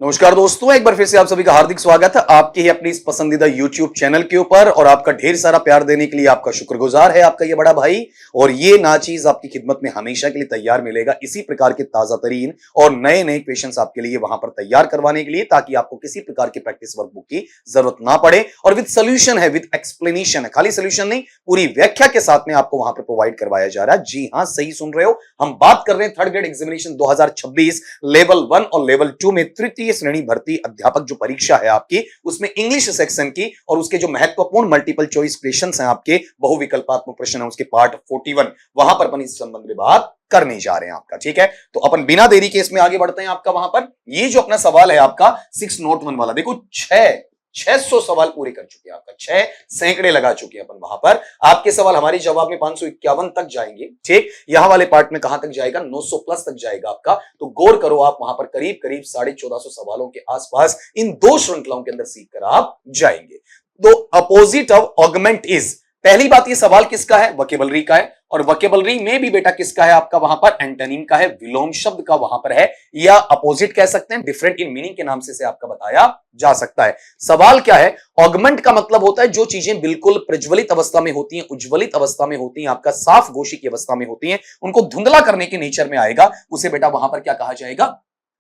नमस्कार दोस्तों, एक बार फिर से आप सभी का हार्दिक स्वागत है आपके ही अपनी इस पसंदीदा YouTube चैनल के ऊपर। और आपका ढेर सारा प्यार देने के लिए आपका शुक्रगुजार है आपका ये बड़ा भाई। और ये नाचीज आपकी खिदमत में हमेशा के लिए तैयार मिलेगा इसी प्रकार के ताजा तरीन और नए नए क्वेश्चंस आपके लिए वहां पर तैयार करवाने के लिए, ताकि आपको किसी प्रकार की प्रैक्टिस वर्कबुक की जरूरत ना पड़े। और विद सोल्यूशन है, विद एक्सप्लेनेशन है, खाली सोल्यूशन नहीं, पूरी व्याख्या के साथ में आपको वहां पर प्रोवाइड करवाया जा रहा है। जी हां, सही सुन रहे हो, हम बात कर रहे हैं थर्ड ग्रेड एग्जामिनेशन 2026 लेवल 1 और लेवल 2 में तृतीय श्रेणी भर्ती अध्यापक जो परीक्षा है आपकी, उसमें इंग्लिश सेक्शन की और उसके जो महत्वपूर्ण मल्टीपल चॉइस क्वेश्चंस हैं आपके, बहुविकल्पात्मक प्रश्न है उसके पार्ट 41, वहां पर अपन इस संबंध में बात करने जा रहे हैं आपका। ठीक है, तो अपन बिना देरी के इसमें आगे बढ़ते हैं आपका। वहां पर ये जो अपना सवाल है आपका 6 नोट 1 वाला, देखो 600 सवाल पूरे कर चुके हैं आपका, 6 सैकड़े लगा चुके हैं अपन वहां पर। आपके सवाल हमारे जवाब में 551 तक जाएंगे। ठीक, यहां वाले पार्ट में कहां तक जाएगा, 900 प्लस तक जाएगा आपका। तो गौर करो आप, वहां पर करीब करीब 1450 सवालों के आसपास इन दो श्रृंखलाओं के अंदर सीख कर आप जाएंगे। तो अपोजिट ऑफ ऑगमेंट इज, पहली बात, ये सवाल किसका है, वोकैबुलरी का है। और वोकैबुलरी में भी बेटा किसका है आपका, वहां पर एंटोनिम का है, विलोम शब्द का वहां पर है, या अपोजिट कह सकते हैं, डिफरेंट इन मीनिंग के नाम से आपका बताया जा सकता है। सवाल क्या है, ऑगमेंट का मतलब होता है जो चीजें बिल्कुल प्रज्वलित अवस्था में होती हैं, उज्ज्वलित अवस्था में होती हैं, आपका साफ गोशी की अवस्था में होती हैं, उनको धुंधला करने के नेचर में आएगा, उसे बेटा वहां पर क्या कहा जाएगा,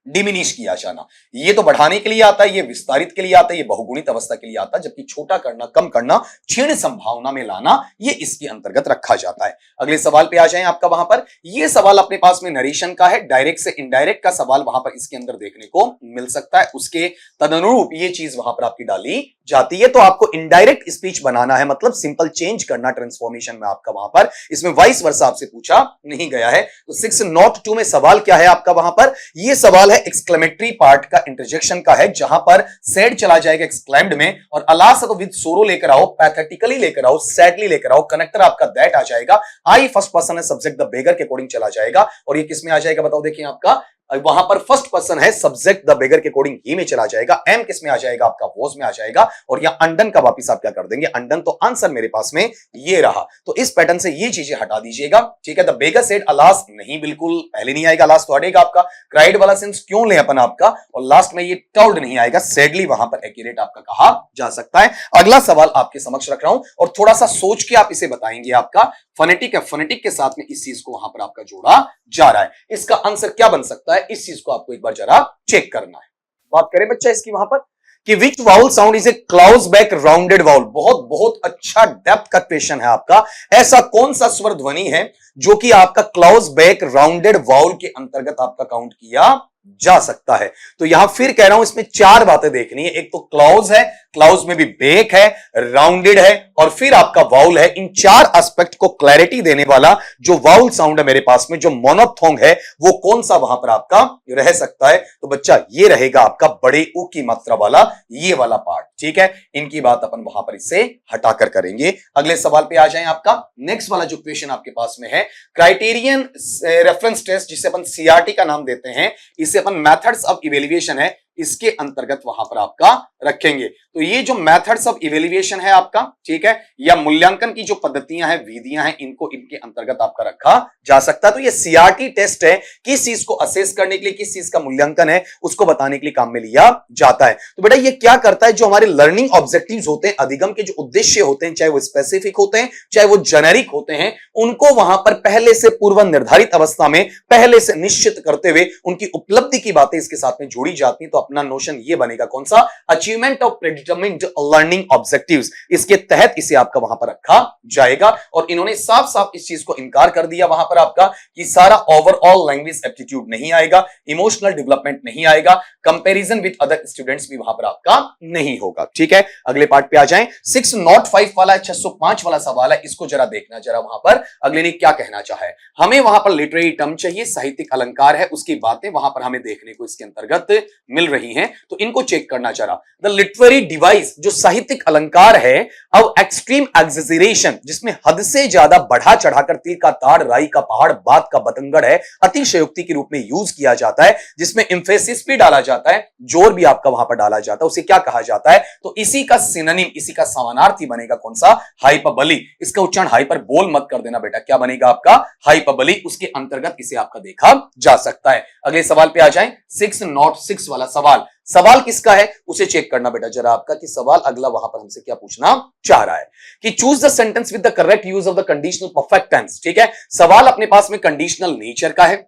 डिमिनिश किया जाना। ये तो बढ़ाने के लिए आता है, ये विस्तारित के लिए आता है, ये बहुगुणित अवस्था के लिए आता है, जबकि छोटा करना, कम करना, क्षीण संभावना में लाना, ये इसके अंतर्गत रखा जाता है। अगले सवाल पे आ जाएं आपका। वहां पर ये सवाल अपने पास में नरेशन का है, डायरेक्ट से इनडायरेक्ट का सवाल वहां पर इसके अंदर देखने को मिल सकता है, उसके तदनुरूप ये चीज वहां पर आपकी डाली जाती है। तो आपको इनडायरेक्ट स्पीच बनाना है, मतलब सिंपल चेंज करना ट्रांसफॉर्मेशन में आपका वहां पर, इसमें वाइस वर्सा आपसे पूछा नहीं गया है। तो 6 नोट 2 में सवाल क्या है आपका, वहां पर ये सवाल एक्सक्लेमेटरी पार्ट का, इंटरजेक्शन का है, जहां पर सैड चला जाएगा एक्सक्लेम्ड में, और अलास तो विद सोरो लेकर आओ, पैथेटिकली लेकर आओ, सैडली लेकर आओ, कनेक्टर आपका दैट आ जाएगा, आई फर्स्ट पर्सन है, सब्जेक्ट द बेगर के अकॉर्डिंग चला जाएगा। और ये किसमें आ जाएगा बताओ, देखिए आपका वहां पर फर्स्ट पर्सन है, सब्जेक्ट द बेगर के अकॉर्डिंग ही में चला जाएगा, एम किस में आ जाएगा आपका, वॉज में आ जाएगा। और यहां अंडन का वापिस आप क्या कर देंगे, अंडन। तो आंसर मेरे पास में ये रहा। तो इस पैटर्न से ये चीजें हटा दीजिएगा। ठीक है, द बेगर सेड अलास, नहीं, बिल्कुल पहले नहीं आएगा, अलास तो हटेगा आपका। क्राइड वाला सेंस क्यों ले अपन आपका, और लास्ट में ये टर्ड नहीं आएगा, सैडली वहां पर एक्यूरेट आपका कहा जा सकता है। अगला सवाल आपके समक्ष रख रहा हूं, और थोड़ा सा सोच के आप इसे बताएंगे। आपका फोनेटिक है, फोनेटिक के साथ में इस चीज को वहां पर आपका जोड़ा जा रहा है। इसका आंसर क्या बन सकता है, इस चीज को आपको एक बार जरा चेक करना है। बात करें बच्चा इसकी वहां पर कि which vowel sound is a close back rounded vowel, बहुत बहुत अच्छा डेप्थ का क्वेश्चन है आपका। ऐसा कौन सा स्वर ध्वनि है जो कि आपका क्लाउज बैक राउंडेड वाउल के अंतर्गत आपका काउंट किया जा सकता है। तो यहां फिर कह रहा हूं, इसमें 4 बातें देखनी है। एक तो क्लाउज है, क्लाउज में भी बेक है, राउंडेड है, और फिर आपका वाउल है। इन 4 एस्पेक्ट को क्लैरिटी देने वाला जो वाउल साउंड है मेरे पास में, जो मोनोफथोंग है, वो कौन सा वहां पर आपका रह सकता है। तो बच्चा ये रहेगा आपका बड़े ऊ की मात्रा वाला ये वाला पार्ट। ठीक है, इनकी बात अपन वहां पर इससे हटाकर करेंगे। अगले सवाल पे आ जाएं आपका। नेक्स्ट वाला जो क्वेश्चन आपके पास में है, क्राइटेरियन रेफरेंस टेस्ट, जिसे अपन सीआरटी का नाम देते हैं, इसे अपन मेथड्स ऑफ इवेल्युएशन है, इसके अंतर्गत वहां पर आपका रखेंगे। तो ये जो मेथड्स ऑफ इवेल्युएशन है आपका, ठीक है, या मूल्यांकन की जो पद्धतियां हैं, विधियां हैं, इनको इनके अंतर्गत आपका रखा जा सकता है। तो ये सीआरटी टेस्ट है, किस चीज को असेस करने के लिए, किस चीज का मूल्यांकन है, उसको बताने के लिए काम में लिया जाता है। तो बेटा ये क्या करता है, जो हमारे लर्निंग ऑब्जेक्टिव्स होते हैं, अधिगम के जो उद्देश्य होते हैं, चाहे वो स्पेसिफिक होते हैं, चाहे वो जेनेरिक होते हैं, उनको वहां पर पहले से पूर्व निर्धारित अवस्था में पहले से निश्चित करते हुए उनकी उपलब्धि की बातें इसके साथ में जोड़ी जाती हैं। तो अपना नोशन ये बनेगा कौन सा, अचीवमेंट ऑफ प्रेडिटरमाइंड लर्निंग ऑब्जेक्टिव्स, इसके तहत इसे आपका वहां पर रखा जाएगा। और इन्होंने साफ साफ इस चीज को इनकार कर दिया वहां पर आपका कि सारा ओवरऑल लैंग्वेज एप्टीट्यूड नहीं आएगा, इमोशनल डेवलपमेंट नहीं आएगा, कंपैरिजन विद अदर स्टूडेंट्स भी वहां पर आपका नहीं होगा। ठीक है, अगले पार्ट पे आ जाएं। 6 नॉट 5 वाला 605 वाला सवाल है, इसको जरा देखना जरा वहां पर अगले ने क्या कहना चाहा है। हमें वहां पर लिटरेरी टर्म चाहिए, साहित्यिक अलंकार है, उसकी बातें वहां पर हमें देखने को इसके अंतर्गत मिल रही हैं, तो इनको चेक करना चाह रहा। द लिटरेरी डिवाइस, जो साहित्यिक अलंकार है, अब एक्सट्रीम एक्सेजरेशन, जिसमें हद से ज्यादा बढ़ा चढ़ाकर तीर का ताड़, राई का पहाड़, बात का बतंगड़ है, अतिशयोक्ति के रूप में यूज किया जाता है, जिसमें एम्फेसिस भी डाला जाता है, जोर भी आपका वहां पर डाला जाता है, उसे क्या कहा जाता है। तो इसी का सिनोनिम, इसी का समानार्थी बनेगा कौन सा, हाइपरबली। इसका उच्चारण हाइपर बोल मत कर देना बेटा, क्या बनेगा आपका, हाइपरबली। उसके अंतर्गत इसे आपका देखा जा सकता है। अगले सवाल पे आ जाएं। 6 नॉट 6 वाला सवाल सवाल। सवाल किसका है उसे चेक करना बेटा जरा आपका, कि सवाल अगला वहां पर हमसे क्या पूछना चाह रहा है, कि choose the sentence with the correct use of the conditional perfect tense. ठीक है, सवाल अपने पास में कंडीशनल नेचर का है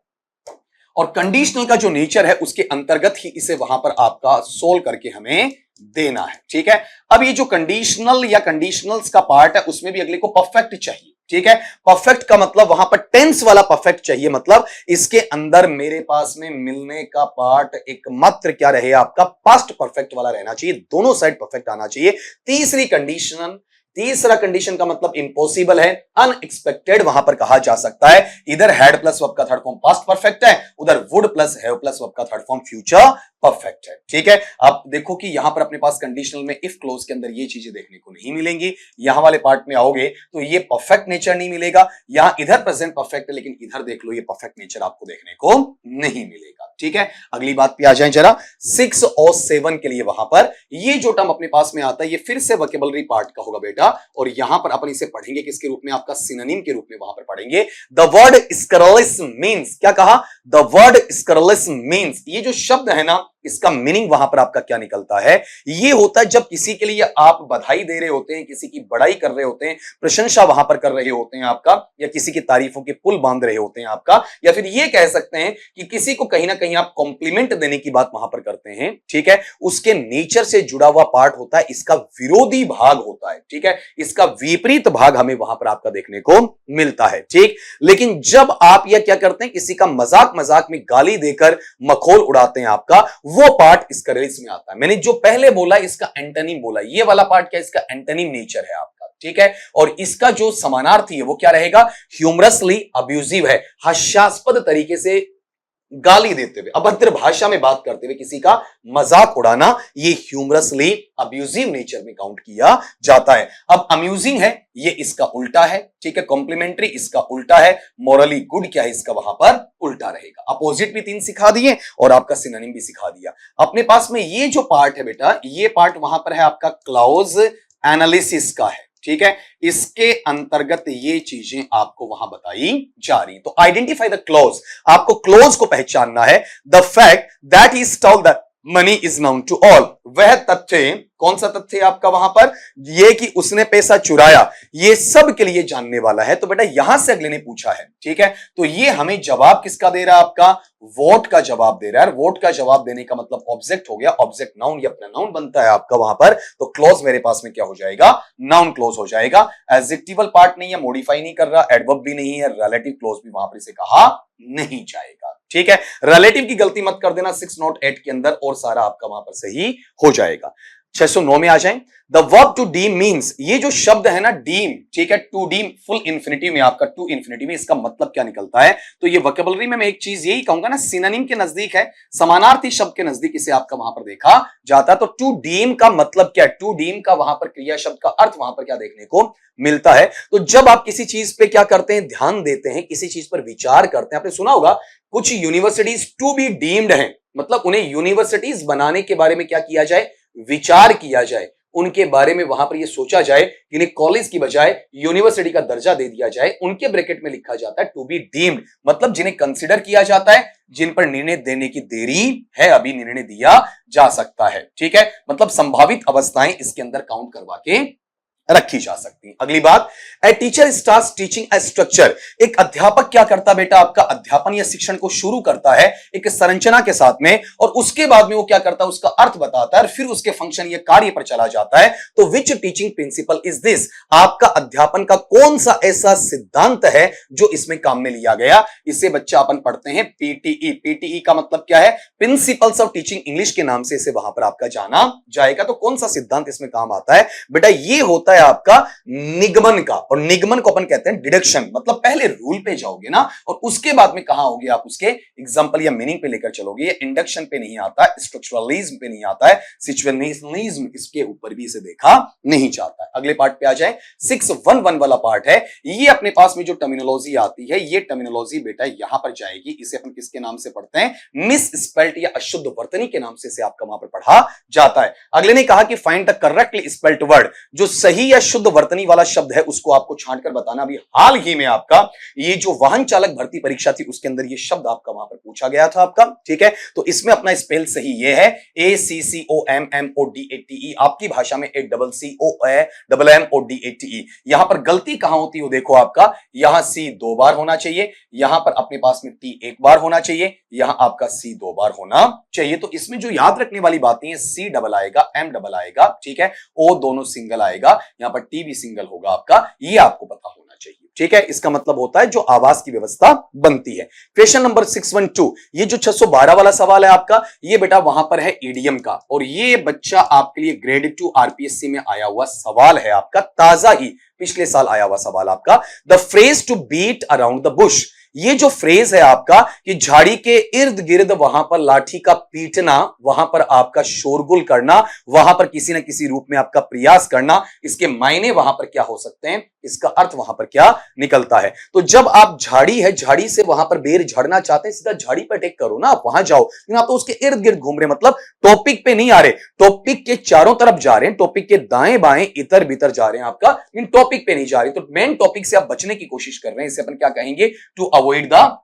और कंडीशनल का जो नेचर है उसके अंतर्गत ही इसे वहां पर आपका सोल्व करके हमें देना है। ठीक है, अब ये जो कंडीशनल या कंडीशनल्स का पार्ट है उसमें भी अगले को परफेक्ट चाहिए। ठीक है, परफेक्ट का मतलब वहां पर टेंस वाला परफेक्ट चाहिए, मतलब इसके अंदर मेरे पास में मिलने का पार्ट एकमात्र क्या रहे आपका, पास्ट परफेक्ट वाला रहना चाहिए, दोनों साइड परफेक्ट आना चाहिए। तीसरा कंडीशन का मतलब इम्पॉसिबल है, अनएक्सपेक्टेड वहां पर कहा जा सकता है। इधर हैड प्लस वर्ब का थर्ड फॉर्म पास्ट परफेक्ट है, उधर would plus have plus verb का थर्ड फॉर्म फ्यूचर परफेक्ट है। ठीक है, अब देखो कि यहां पर अपने पास कंडीशनल में इफ क्लोज के अंदर ये चीजें देखने को नहीं मिलेंगी। यहां वाले पार्ट में आओगे तो ये परफेक्ट नेचर नहीं मिलेगा, यहां इधर प्रेजेंट परफेक्ट है लेकिन इधर देख लो ये परफेक्ट नेचर आपको देखने को नहीं मिलेगा। ठीक है, अगली बात पे आ जाए जरा, 6 और 7 के लिए वहां पर ये जो टर्म अपने पास में आता है ये फिर से वोकैबुलरी पार्ट का होगा बेटा, और यहां पर अपन इसे पढ़ेंगे किसके रूप में, आपका सिनोनिम के रूप में वहां पर पढ़ेंगे। द वर्ड स्करलेस मीन्स, क्या कहा, द वर्ड स्करलेस मीन्स, ये जो शब्द है ना इसका मीनिंग वहां पर आपका क्या निकलता है, ये होता है जब किसी के लिए आप बधाई दे रहे होते हैं, किसी की बड़ाई कर रहे होते हैं, प्रशंसा वहां पर कर रहे होते हैं आपका, या किसी की तारीफों के पुल बांध रहे होते हैं आपका, या फिर ये कह सकते हैं कि किसी को कहीं ना कहीं आप कॉम्प्लीमेंट देने की बात वहां पर करते हैं। ठीक है, उसके नेचर से जुड़ा हुआ पार्ट होता है, इसका विरोधी भाग होता है। ठीक है, इसका विपरीत भाग हमें वहां पर आपका देखने को मिलता है। ठीक, लेकिन जब आप यह क्या करते हैं, किसी का मजाक में गाली देकर मखौल उड़ाते हैं आपका, वो पार्ट इसका रेस में आता है। मैंने जो पहले बोला इसका एंटोनिम बोला, ये वाला पार्ट क्या, इसका एंटोनिम नेचर है आपका। ठीक है, और इसका जो समानार्थी है वो क्या रहेगा, ह्यूमरसली अब्यूजिव है, हास्यास्पद तरीके से गाली देते हुए, अभद्र भाषा में बात करते हुए किसी का मजाक उड़ाना, ये ह्यूमरसली अब्यूजिव नेचर में काउंट किया जाता है। अब अम्यूजिंग है ये इसका उल्टा है। ठीक है, कॉम्प्लीमेंट्री इसका उल्टा है, मोरली गुड क्या है इसका वहां पर उल्टा रहेगा। अपोजिट भी 3 सिखा दिए और आपका सिनोनिम भी सिखा दिया। अपने पास में ये जो पार्ट है बेटा, ये पार्ट वहां पर है आपका क्लॉज एनालिसिस का है। ठीक है, इसके अंतर्गत ये चीजें आपको वहां बताई जा रही। तो आइडेंटिफाई द क्लॉज, आपको क्लॉज को पहचानना है। The fact that he stole the money is known to all, वह तथ्य, कौन सा तथ्य आपका वहां पर, ये कि उसने पैसा चुराया, ये सब के लिए जानने वाला है। तो बेटा यहां से अगले ने पूछा है। ठीक है, तो ये हमें जवाब किसका दे रहा है, आपका वोट का जवाब दे रहा है। वोट का जवाब देने का मतलब ऑब्जेक्ट हो गया, ऑब्जेक्ट नाउन, ये अपना नाउन बनता है आपका वहां पर। तो क्लॉज मेरे पास में क्या हो जाएगा, नाउन क्लॉज हो जाएगा। एडजेक्टिवल पार्ट नहीं है, मॉडिफाई नहीं कर रहा, एडवर्ब भी नहीं है, रिलेटिव क्लॉज भी वहां पर इसे कहा नहीं जाएगा। ठीक है, रिलेटिव की गलती मत कर देना 6 नोट 8 के अंदर, और सारा आपका वहां पर सही हो जाएगा। 609 में आ जाएं, the verb to deem means, ये जो शब्द है ना डीम, ठीक है, टू डीम फुल इंफिनिटी में आपका, टू इंफिनिटी में इसका मतलब क्या निकलता है। तो ये वोकैबुलरी में मैं एक चीज यही कहूंगा ना, सिनोनिम के नजदीक है, समानार्थी शब्द के नजदीक इसे आपका वहां पर देखा जाता है। तो टू डीम का मतलब क्या है, टू डीम का वहां पर क्रिया शब्द का अर्थ वहां पर क्या देखने को मिलता है। तो जब आप किसी चीज पे क्या करते हैं, ध्यान देते हैं, किसी चीज पर विचार करते हैं, आपने सुना होगा कुछ यूनिवर्सिटीज टू बी डीम्ड हैं, मतलब उन्हें यूनिवर्सिटीज बनाने के बारे में क्या किया जाए, विचार किया जाए, उनके बारे में वहां पर यह सोचा जाए कि इन्हें कॉलेज की बजाय यूनिवर्सिटी का दर्जा दे दिया जाए। उनके ब्रैकेट में लिखा जाता है टू बी डीम्ड, मतलब जिन्हें कंसिडर किया जाता है, जिन पर निर्णय देने की देरी है, अभी निर्णय दिया जा सकता है। ठीक है, मतलब संभावित अवस्थाएं इसके अंदर काउंट करवा के रखी जा सकती है। अगली बात, a teacher starts teaching A structure, एक अध्यापक क्या करता बेटा, आपका अध्यापन या शिक्षण को शुरू करता है एक संरचना के साथ में, और उसके बाद में वो क्या करता है, उसका अर्थ बताता है, फिर उसके फंक्शन या कार्य पर चला जाता है। तो which teaching principal is this, आपका अध्यापन का कौन सा ऐसा सिद्धांत है जो इसमें काम में लिया गया। इसे बच्चा अपन पढ़ते हैं पीटीई। पीटीई का मतलब क्या है, प्रिंसिपल्स ऑफ टीचिंग इंग्लिश के नाम से इसे वहां पर आपका जाना जाएगा। तो कौन सा सिद्धांत इसमें काम आता है बेटा, ये होता है आपका निगमन का, और निगमन को अपन कहते हैं डिडक्शन, मतलब पहले रूल पे जाओगे ना और उसके बाद में कहां होगे आप उसके एग्जांपल या मीनिंग पे लेकर चलोगे। ये इंडक्शन पे नहीं आता, स्ट्रक्चरलिज्म पे नहीं आता है, सिचुएशनलिज्म इसके ऊपर भी इसे देखा नहीं जाता है। अगले पार्ट पे आ जाए, 611 वाला पार्ट है। ये अपने पास में जो टर्मिनोलॉजी आती है, ये टर्मिनोलॉजी बेटा यहां पर जाएगी, इसे अपन किसके नाम से पढ़ते हैं, मिस स्पेल्ट या अशुद्ध वर्तनी के नाम से इसे आपका वहां पर पढ़ा जाता है। अगले ने कहा कि find the correctly spelt word, जो सही खाली या शुद्ध वर्तनी वाला शब्द है उसको आपको छांट कर बताना। अभी हाल ही में आपका ये जो वाहन चालक भर्ती परीक्षा थी उसके अंदर ये शब्द आपका वहां पर पूछा गया था आपका, ठीक है। तो इसमें अपना स्पेल सही ये है ACCOMMODATE, आपकी भाषा में ACCOMMODATE। यहां पर गलती कहां होती है देखो आपका, यहां C 2 बार होना चाहिए, यहां पर अपने पास में T 1 बार होना चाहिए, यहां आपका C 2 बार होना चाहिए। तो इसमें जो याद रखने वाली बातें हैं, C डबल आएगा, M डबल आएगा, ठीक है, O दोनों सिंगल आएगा, यहां पर T भी सिंगल होगा आपका, ये आपको पता होना चाहिए, ठीक है। इसका मतलब होता है जो आवास की व्यवस्था बनती है। क्वेश्चन नंबर 612, ये जो 612 वाला सवाल है आपका, ये बेटा वहां पर है ईडीएम का, और ये बच्चा आपके लिए ग्रेड 2 आरपीएससी में आया हुआ सवाल है आपका, ताजा ही पिछले साल आया हुआ सवाल आपका। The phrase to beat around the bush, ये जो फ्रेज है आपका कि झाड़ी के इर्द गिर्द वहां पर लाठी का पीटना, वहां पर आपका शोरगुल करना, वहां पर किसी ना किसी रूप में आपका प्रयास करना, इसके मायने वहां पर क्या हो सकते हैं, इसका अर्थ वहां पर क्या निकलता है। तो जब आप झाड़ी है, झाड़ी से वहां पर बेर झड़ना चाहते हैं, सीधा झाड़ी पर अटैक करो ना, आप वहां जाओ, लेकिन आप तो उसके इर्द गिर्द घूम रहे, मतलब टॉपिक पे नहीं आ रहे, टॉपिक के चारों तरफ जा रहे हैं, टॉपिक के दाएं बाएं इतर भीतर जा रहे हैं आपका, लेकिन टॉपिक पे नहीं जा रहे। तो मेन टॉपिक से आप बचने की कोशिश कर रहे हैं, इसे अपन क्या कहेंगे, to avoid the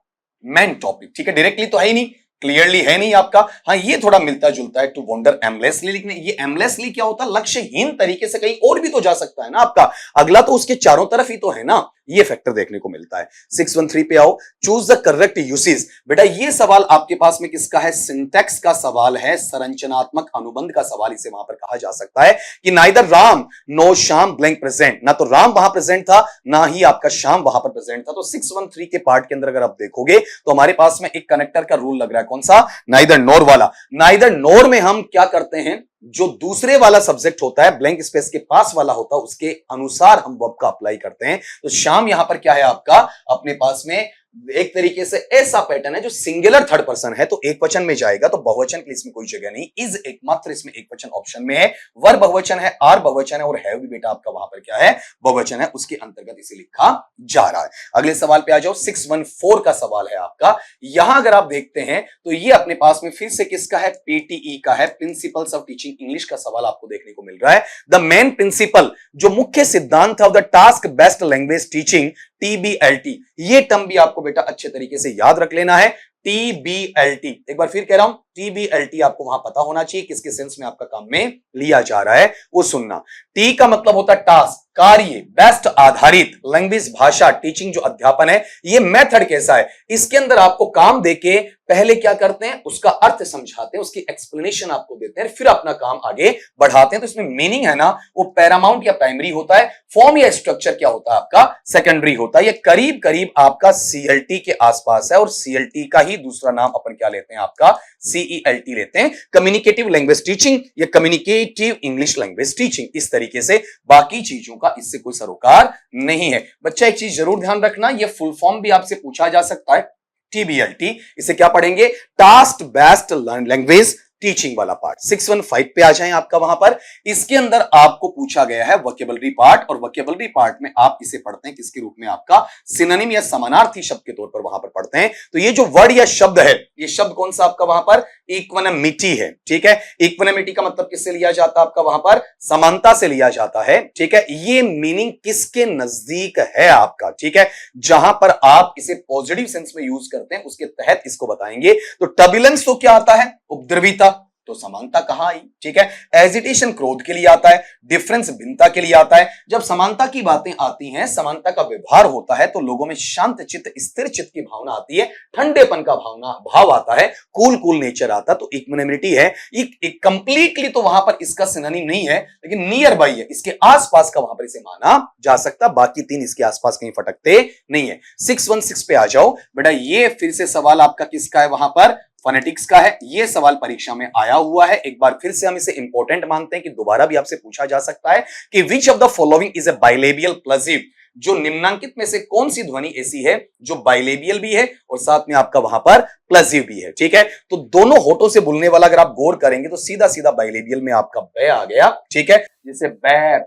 main topic, ठीक है। डायरेक्टली तो है ही नहीं, क्लियरली है नहीं आपका, हाँ ये थोड़ा मिलता जुलता है, टू वॉन्डर एमलेसली, लेकिन ये एमलेसली क्या होता है, लक्ष्यहीन तरीके से कहीं और भी तो जा सकता है ना आपका, अगला तो उसके चारों तरफ ही तो है ना, ये फैक्टर देखने को मिलता है। 613 पे आओ, चूज द करेक्ट यूसेज। बेटा ये सवाल आपके पास में किसका है, सिंटैक्स का सवाल है, संरचनात्मक अनुबंध का सवाल इसे वहां पर कहा जा सकता है कि neither Ram no Shyam blank present, ना तो राम वहां प्रेजेंट था, ना ही आपका श्याम वहां पर प्रेजेंट था। तो 613 के पार्ट के अंदर अगर आप देखोगे तो हमारे पास में एक कनेक्टर का रूल लग रहा है, कौन सा, नाइदर नोर वाला। नाइदर नोर में हम क्या करते हैं, जो दूसरे वाला सब्जेक्ट होता है, ब्लैंक स्पेस के पास वाला होता है, उसके अनुसार हम वर्ब का अप्लाई करते हैं। तो शाम यहां पर क्या है आपका, अपने पास में एक तरीके से ऐसा पैटर्न है जो सिंगुलर थर्ड पर्सन है, तो एक वचन में जाएगा, तो बहुवचन के लिए इसमें कोई जगह नहीं, इज एकमात्र इसमें एक वचन ऑप्शन में है, वर बहुवचन है, आर बहुवचन है, और हैव भी बेटा आपका वहां पर क्या है, बहुवचन है, उसके अंतर्गत इसे लिखा जा रहा है। अगले सवाल पे आ जाओ, 614 का सवाल है आपका। यहां अगर आप देखते हैं तो ये अपने पास में फिर से किसका है, पीटीई का है, प्रिंसिपल्स ऑफ टीचिंग इंग्लिश का सवाल आपको देखने को मिल रहा है। द मेन प्रिंसिपल, जो मुख्य सिद्धांत of the task based language teaching, TBLT, ये टर्म भी आपको बेटा अच्छे तरीके से याद रख लेना है। TBLT, एक बार फिर कह रहा हूं, TBLT आपको वहां पता होना चाहिए किसके सेंस में आपका काम में लिया जा रहा है, वो सुनना। T का मतलब होता है टास्क, कार्य, बेस्ट आधारित, लैंग्वेज भाषा, टीचिंग जो अध्यापन है, ये मेथड कैसा है, इसके अंदर आपको काम देके पहले क्या करते हैं, उसका अर्थ समझाते हैं, उसकी एक्सप्लेनेशन आपको देते हैं, फिर अपना काम आगे बढ़ाते हैं। तो इसमें मीनिंग है ना, वो पैरामाउंट या प्राइमरी होता है, फॉर्म या स्ट्रक्चर क्या होता है आपका, सेकेंडरी होता है। ये करीब करीब आपका CLT के आसपास है, और CLT का ही दूसरा नाम अपन क्या लेते हैं आपका, CELT लेते हैं, कम्युनिकेटिव लैंग्वेज टीचिंग या कम्युनिकेटिव इंग्लिश लैंग्वेज टीचिंग। इस तरीके से बाकी चीजों का इससे कोई सरोकार नहीं है। बच्चा एक चीज जरूर ध्यान रखना, ये फुल फॉर्म भी आपसे पूछा जा सकता है, TBLT, इसे क्या पढ़ेंगे, टास्क बेस्ड लैंग्वेज टीचिंग वाला पार्ट। 615 पे आ जाएं आपका, वहां पर इसके अंदर आपको पूछा गया है वोकैबुलरी पार्ट, और वोकैबुलरी पार्ट में आप इसे पढ़ते हैं किसके रूप में, आपका सिनोनिम या समानार्थी शब्द के तौर पर वहां पर पढ़ते हैं। तो ये जो वर्ड या शब्द है, ये शब्द कौन सा आपका वहां पर, इक्वानिमिटी है, ठीक है। इक्वानिमिटी का मतलब किससे लिया जाता है आपका वहां पर, समानता से लिया जाता है, ठीक है। ये मीनिंग किसके नजदीक है आपका, ठीक है, जहां पर आप इसे पॉजिटिव सेंस में यूज करते हैं उसके तहत इसको बताएंगे। तो टर्बुलेंस तो क्या आता है, उपद्रविता, तो समानता कहां आई, ठीक है। एजिटेशन क्रोध के लिए आता है, डिफरेंस भिन्नता के लिए आता है। जब समानता की बातें आती हैं, समानता का व्यवहार होता है, तो लोगों में शांत चित्त, स्थिर चित्त की भावना आती है, ठंडेपन का भाव आता है, कूल नेचर आता है। तो इक्वानिमिटी है, एक कंप्लीटली तो वहां पर इसका सिनोनिम नहीं है, लेकिन नियर बाई है, इसके आसपास का वहां पर इसे माना जा सकता, बाकी तीन इसके आसपास कहीं फटकते नहीं है। 616 पे आ जाओ बेटा, ये फिर से सवाल आपका किसका है वहां पर, फोनेटिक्स का है। ये सवाल परीक्षा में आया हुआ है, एक बार फिर से हम इसे इंपॉर्टेंट मानते हैं कि दोबारा भी आपसे पूछा जा सकता है कि which of the following is a bilabial plosive, जो निम्नांकित में से कौन सी ध्वनि ऐसी है जो बाइलेबियल भी है और साथ में आपका वहां पर प्लसिव भी है, ठीक है। तो दोनों होठों से बोलने वाला अगर आप गौर करेंगे तो सीधा सीधा बाइलेबियल में आपका ब आ गया, ठीक है। जैसे ब,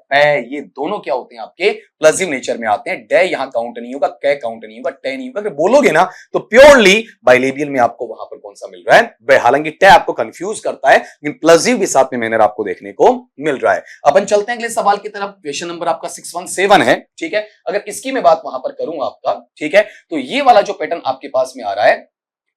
प ये दोनों क्या होते हैं आपके प्लसिव नेचर में आते हैं। ड यहां काउंट नहीं होगा, क काउंट नहीं होगा, ट नहीं होगा। अगर बोलोगे ना तो प्योरली बाइलेबियल में आपको वहां पर कौन सा मिल रहा है, ब। हालांकि ट आपको कंफ्यूज करता है लेकिन प्लसिव भी साथ में मैनर आपको देखने को मिल रहा है। अपन चलते हैं अगले सवाल की तरफ। क्वेश्चन नंबर आपका 617 है, ठीक है। अगर इसकी मैं बात वहां पर करूं आपका, ठीक है, तो ये वाला जो पैटर्न आपके पास में आ रहा है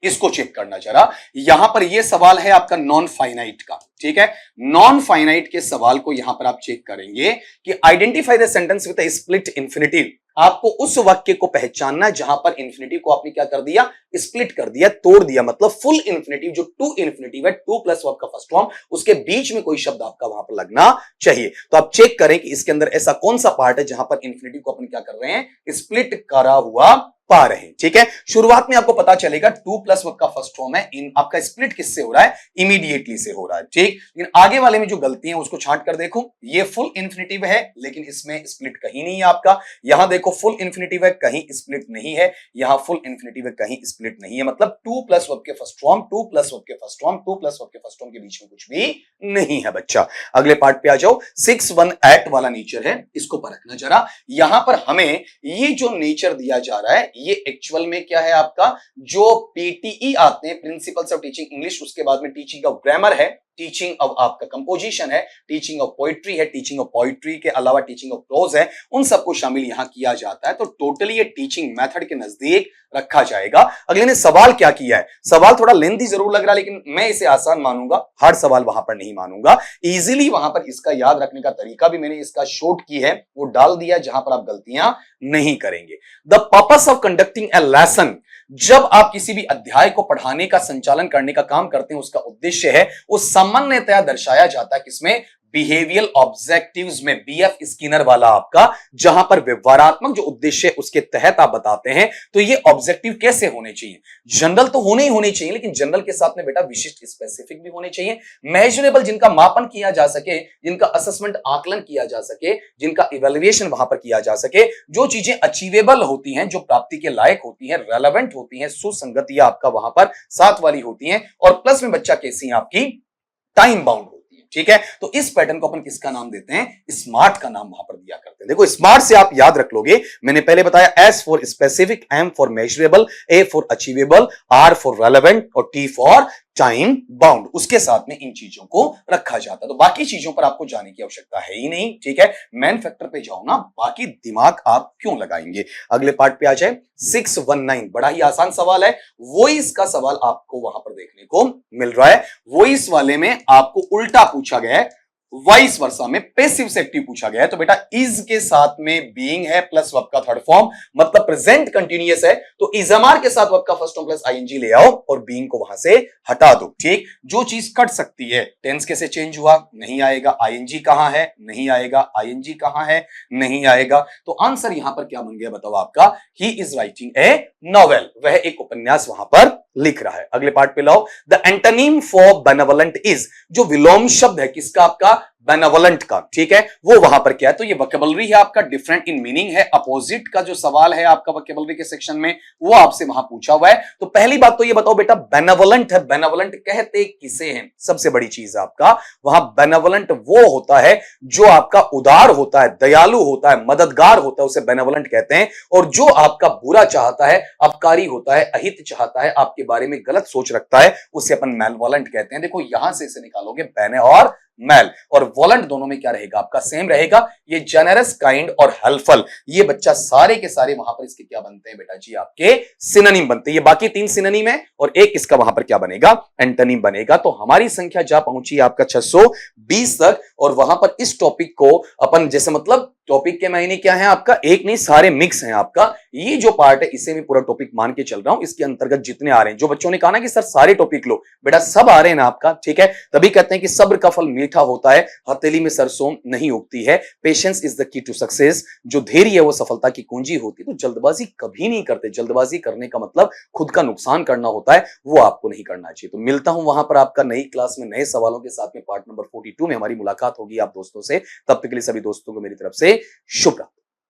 इसको चेक करना जरा। यहां पर ये सवाल है आपका नॉन फाइनाइट का, ठीक है। नॉन फाइनाइट के सवाल को यहां पर आप चेक करेंगे कि identify the sentence with a split infinitive. आपको उस वाक्य को पहचानना जहां पर इंफिनिटिव को आपने क्या कर दिया, स्प्लिट कर दिया, तोड़ दिया। मतलब फुल इंफिनिटिव जो टू इंफिनिटिव है, टू प्लस वर्ब का फर्स्ट फॉर्म, उसके बीच में कोई शब्द आपका वहां पर लगना चाहिए। तो आप चेक करें कि इसके अंदर ऐसा कौन सा पार्ट है जहां पर इंफिनिटिव को अपन क्या कर रहे हैं, स्प्लिट करा हुआ पा रहे हैं, ठीक है। शुरुआत में आपको पता चलेगा टू प्लस वर्ब का फर्स्ट फॉर्म है, इन आपका स्प्लिट किससे हो रहा है, इमीडिएटली से हो रहा है, ठीक। लेकिन आगे वाले में जो गलती है उसको छांट कर देखो। ये फुल इंफिनिटिव है लेकिन इसमें स्प्लिट कहीं नहीं है आपका। यहां देखो फुल इंफिनिटिव है, कहीं स्प्लिट नहीं है। यहां फुल इंफिनिटिव है, कहीं स्प्लिट नहीं है। मतलब टू प्लस वर्ब के first form, to plus verb के first form, to plus verb के फर्स्ट फॉर्म के बीच में कुछ भी नहीं है बच्चा। अगले पार्ट पे आ जाओ। 618 वाला नेचर है, इसको परखना जरा। यहां पर हमें ये जो नेचर दिया जा रहा है ये एक्चुअल में क्या है आपका, जो पीटीई आते हैं, प्रिंसिपल्स ऑफ टीचिंग इंग्लिश, उसके बाद में टीचिंग ऑफ ग्रामर है, टीचिंग ऑफ आपका कंपोजिशन है, टीचिंग ऑफ पोइट्री है, टीचिंग ऑफ पोइट्री के अलावा टीचिंग ऑफ प्रोज है, उन सबको शामिल यहां किया जाता है। तो टोटली ये टीचिंग मेथड के नजदीक रखा जाएगा। अगले ने सवाल क्या किया है, सवाल थोड़ा लेंथी जरूर लग रहा है लेकिन मैं इसे आसान मानूंगा, हार्ड सवाल वहां पर नहीं मानूंगा। इजीली वहां पर इसका याद रखने का तरीका भी मैंने इसका शॉर्ट की है वो डाल दिया जहां पर आप गलतियां नहीं करेंगे। The purpose of conducting A lesson, जब आप किसी भी अध्याय को पढ़ाने का संचालन करने का काम करते हैं उसका उद्देश्य है, वो सामान्यतया दर्शाया जाता है किसमें, बिहेवियरल ऑब्जेक्टिव्स में, बीएफ स्किनर वाला आपका, जहां पर व्यवहारात्मक जो उद्देश्य है उसके तहत आप बताते हैं। तो ये ऑब्जेक्टिव कैसे होने चाहिए, जनरल तो होने ही होने चाहिए लेकिन जनरल के साथ में बेटा विशिष्ट स्पेसिफिक भी होने चाहिए, मेजरेबल जिनका मापन किया जा सके, जिनका असेसमेंट आकलन किया जा सके, जिनका इवैल्यूएशन वहां पर किया जा सके, जो चीजें अचीवेबल होती हैं, जो प्राप्ति के लायक होती हैं, रेलेवेंट होती हैं, सुसंगतियां आपका वहां पर साथ वाली होती हैं, और प्लस में बच्चा कैसी हैं आपकी टाइम बाउंड, ठीक है। तो इस पैटर्न को अपन किसका नाम देते हैं, स्मार्ट का नाम वहां पर दिया करते हैं। देखो स्मार्ट से आप याद रख लोगे, मैंने पहले बताया S for specific, M for measurable, A for achievable, R for relevant और टी फॉर टाइम बाउंड। उसके साथ में इन चीजों को रखा जाता है। तो बाकी चीजों पर आपको जाने की आवश्यकता है ही नहीं, ठीक है। मेन फैक्टर पे जाओ ना, बाकी दिमाग आप क्यों लगाएंगे। अगले पार्ट पे आ जाए। 619 बड़ा ही आसान सवाल है, वॉइस का सवाल आपको वहां पर देखने को मिल रहा है। वॉइस वाले में आपको उल्टा पूछा गया है, वाइस वर्सा में पैसिव से एक्टिव पूछा गया है। तो बेटा इज के साथ में बीइंग है प्लस वर्ब का थर्ड फॉर्म, मतलब प्रेजेंट कंटीन्यूअस है, तो इजमार के साथ वर्ब का फर्स्ट फॉर्म प्लस आईएनजी ले आओ और बीइंग को वहां से हटा दो, ठीक। जो चीज कट सकती है, टेंस कैसे चेंज हुआ, नहीं आएगा। आईएनजी कहां है, नहीं आएगा। आईएनजी कहां है, नहीं आएगा। तो आंसर यहां पर क्या बन गया बताओ आपका, he is writing a novel, वह एक उपन्यास वहां पर लिख रहा है। अगले पार्ट पे लाओ। The antonym for benevolent is, जो विलोम शब्द है किसका, आपका बेनेवोलेंट का, ठीक है, वो वहां पर क्या है, तो ये वोकैबुलरी है आपका, डिफरेंट इन मीनिंग है। अपोजिट का जो सवाल है आपका वोकैबुलरी के सेक्शन में वो आपसे वहां पूछा हुआ है। तो पहली बात तो ये बताओ बेटा बेनेवोलेंट है, बेनेवोलेंट कहते किसे हैं, सबसे बड़ी चीज आपका वहां बेनेवोलेंट वो होता है जो आपका उदार होता है, दयालु होता है, मददगार होता है, उसे बेनेवोलेंट कहते हैं। और जो आपका बुरा चाहता है, अपकारी होता है, अहित चाहता है, आपके बारे में गलत सोच रखता है, उसे अपन मेलवोलेंट कहते हैं। देखो यहां से इसे निकालोगे, बेने और मेल और वोलेंट दोनों में क्या रहेगा आपका, सेम रहेगा। ये जेनरस, काइंड और हेल्पफुल, ये बच्चा सारे के सारे वहां पर इसके क्या बनते हैं बेटा जी, आपके सिनोनिम बनते हैं। ये बाकी 3 सिनोनिम है और एक इसका वहां पर क्या बनेगा, एंटोनिम बनेगा। तो हमारी संख्या जा पहुंची आपका 620 तक। और वहां पर इस टॉपिक को अपन जैसे, मतलब टॉपिक के महीने क्या है आपका, एक नहीं सारे मिक्स हैं आपका। ये जो पार्ट है इसे मैं पूरा टॉपिक मान के चल रहा हूं, इसके अंतर्गत जितने आ रहे हैं, जो बच्चों ने कहा ना कि सर सारे टॉपिक लो, बेटा सब आ रहे हैं ना आपका, ठीक है। तभी कहते हैं कि सब्र का फल मीठा होता है, हथेली में सरसों नहीं उगती है। Patience is the key to success, जो धैर्य है वो सफलता की कुंजी होती है। तो जल्दबाजी कभी नहीं करते, जल्दबाजी करने का मतलब खुद का नुकसान करना होता है, वो आपको नहीं करना चाहिए। तो मिलता हूं वहां पर आपका नई क्लास में नए सवालों के साथ में, पार्ट नंबर 42 में हमारी मुलाकात होगी आप दोस्तों से। तब तक के लिए सभी दोस्तों को मेरी तरफ से शुभ रात्रि।